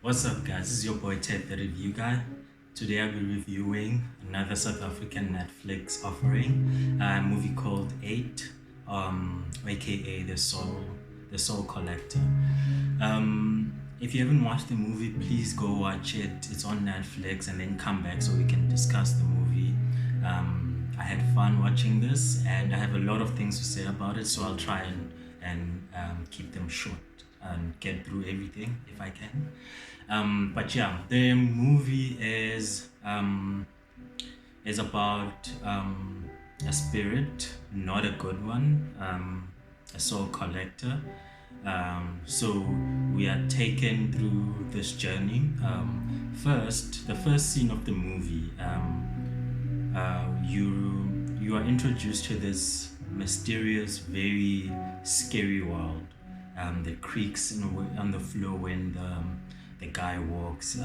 What's up, guys? This is your boy Ted, the review guy. Today I'll be reviewing another South African Netflix offering, a movie called Eight, aka The Soul Collector. If you haven't watched the movie, please go watch it. It's on Netflix, and then come back so we can discuss the movie. I had fun watching this, and I have a lot of things to say about it, so I'll try and keep them short and get through everything if I can. But yeah, the movie is about a spirit, not a good one, a soul collector. So we are taken through this journey. The first scene of the movie, you are introduced to this mysterious, very scary world. The creaks on the floor when the guy walks.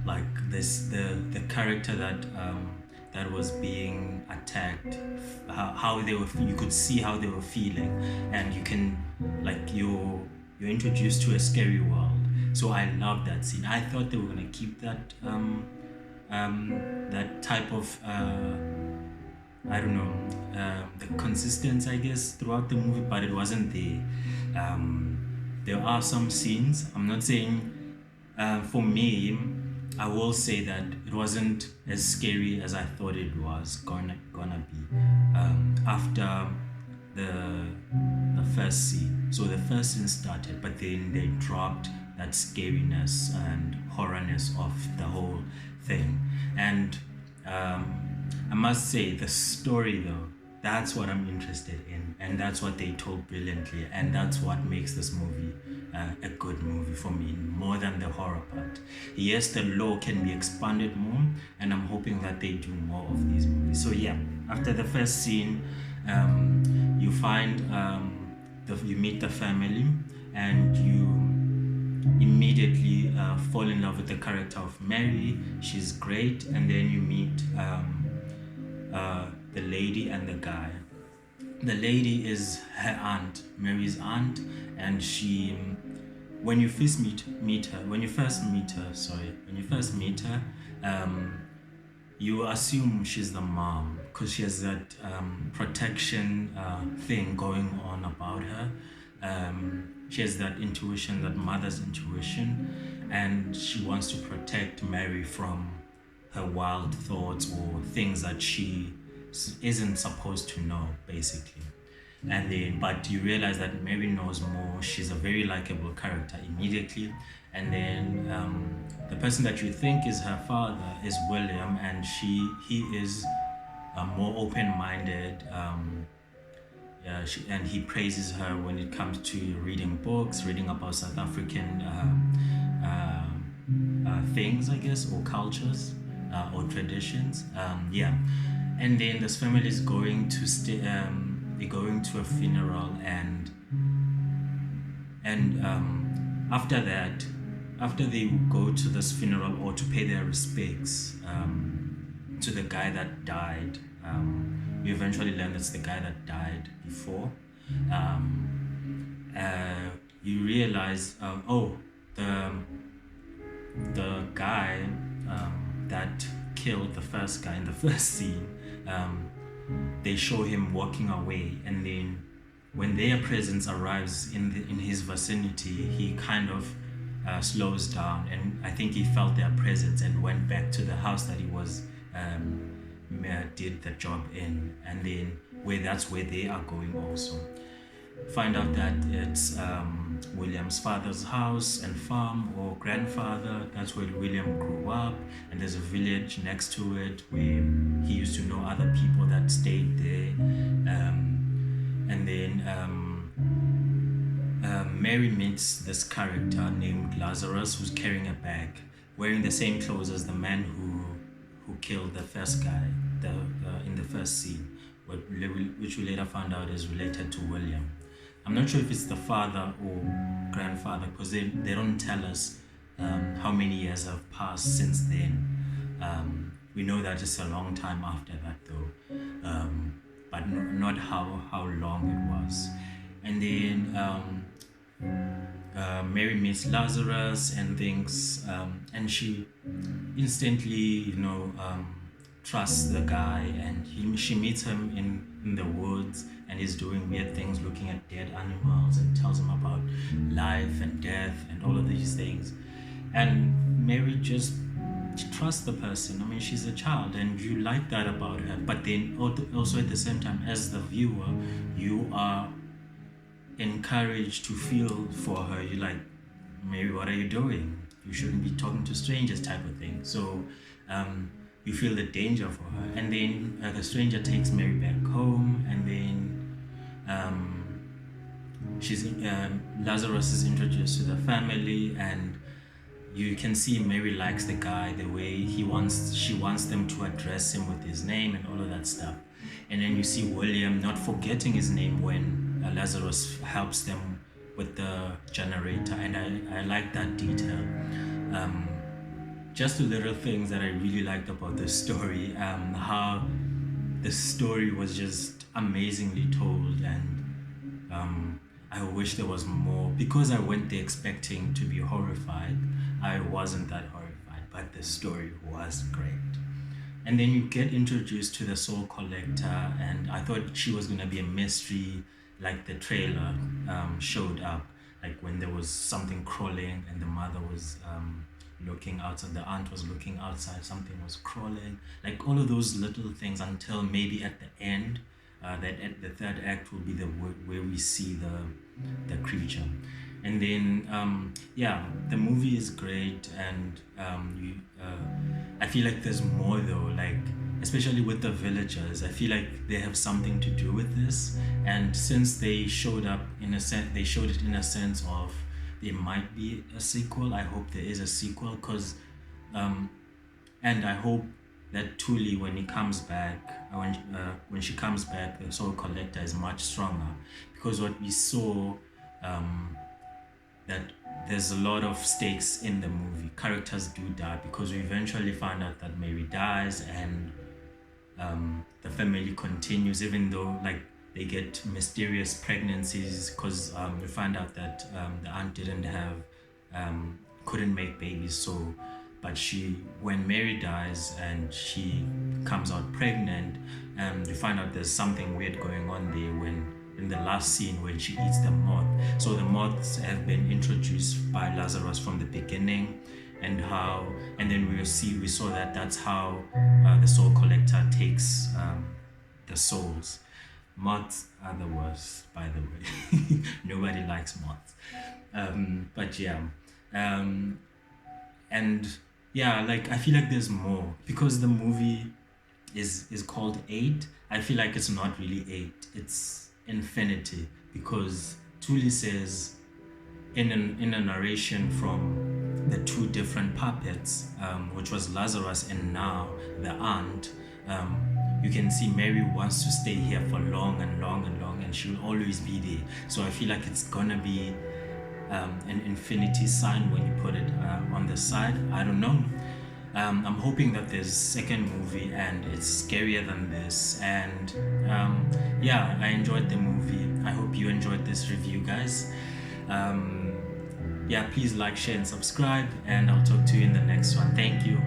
Like this, the character that was being attacked, how they were. You could see how they were feeling, and you can you're introduced to a scary world. So I love that scene. I thought they were gonna keep that that type of I don't know, the consistency, I guess, throughout the movie, but it wasn't there. There are some scenes. I'm not saying, for me, I will say that it wasn't as scary as I thought it was gonna be. After the first scene, so the first scene started, but then they dropped that scariness and horrorness of the whole thing, and I must say, the story though, that's what I'm interested in, and that's what they told brilliantly, and that's what makes this movie a good movie for me, more than the horror part. Yes, the lore can be expanded more, and I'm hoping that they do more of these movies. So yeah, after the first scene, you find you meet the family, and you immediately fall in love with the character of Mary. She's great, and then you meet the lady and the guy. The lady is her aunt, Mary's aunt, and she, when you first meet her, you assume she's the mom because she has that protection thing going on about her. She has that intuition, that mother's intuition, and she wants to protect Mary from her wild thoughts or things that she isn't supposed to know, basically. And then, but you realize that Mary knows more. She's a very likable character immediately. And then the person that you think is her father is William, and he is more open-minded. And he praises her when it comes to reading books, reading about South African things, I guess, or cultures, or traditions. And then this family is going to stay. They're going to a funeral, and after they go to this funeral or to pay their respects to the guy that died, we eventually learn that's the guy that died before. You realize, the guy that killed the first guy in the first scene, they show him walking away, and then when their presence arrives in his vicinity, he kind of slows down, and I think he felt their presence and went back to the house that he was did the job in, and then that's where they are going also. Find out that it's William's father's house and farm, or grandfather. That's where William grew up, and there's a village next to it where he used to know other people that stayed there. And then Mary meets this character named Lazarus, who's carrying a bag, wearing the same clothes as the man who killed the first guy in the first scene, which we later found out is related to William. I'm not sure if it's the father or grandfather, because they don't tell us how many years have passed since then. We know that it's a long time after that though, but not how long it was. And then Mary meets Lazarus and thinks, and she instantly, trusts the guy, and she meets him in the woods, and he's doing weird things, looking at dead animals, and tells him about life and death and all of these things. And Mary just trusts the person. I mean, she's a child, and you like that about her. But then also at the same time, as the viewer, you are encouraged to feel for her. You're like, Mary, what are you doing? You shouldn't be talking to strangers, type of thing. So you feel the danger for her. And then the stranger takes Mary back home, and then Lazarus is introduced to the family, and you can see Mary likes the guy, the way she wants them to address him with his name and all of that stuff. And then you see William not forgetting his name when Lazarus helps them with the generator, and I like that detail. Just the little things that I really liked about the story, how the story was just amazingly told, and I wish there was more, because I went there expecting to be horrified. I wasn't that horrified, but the story was great. And then you get introduced to the soul collector, and I thought she was gonna be a mystery, like the trailer showed up, like when there was something crawling and the mother was looking outside, the aunt was looking outside, something was crawling, like all of those little things, until maybe at the end, that at the third act will be where we see the creature. And then the movie is great, and I feel like there's more though, like especially with the villagers. I feel like they have something to do with this, and since they showed up in a sense, they showed it in a sense of there might be a sequel. I hope there is a sequel, because and I hope that Tuli, when he comes back, when she comes back, the soul collector is much stronger, because what we saw, that there's a lot of stakes in the movie. Characters do die, because we eventually find out that Mary dies, and the family continues, even though like they get mysterious pregnancies, because we find out that the aunt couldn't make babies. So, but when Mary dies and she comes out pregnant, we find out there's something weird going on there when in the last scene when she eats the moth. So the moths have been introduced by Lazarus from the beginning, and then we saw that that's how the soul collector takes the souls. Moths are the worst, by the way. Nobody likes moths. But yeah. And yeah, like I feel like there's more, because the movie is called 8. I feel like it's not really 8, it's infinity, because Tuli says in a narration from the two different puppets, which was Lazarus and now the aunt, you can see Mary wants to stay here for long and long and long, and she'll always be there. So I feel like it's gonna be an infinity sign when you put it on the side. I don't know. I'm hoping that there's a second movie and it's scarier than this. And I enjoyed the movie. I hope you enjoyed this review, guys. Please like, share, and subscribe, and I'll talk to you in the next one. Thank you.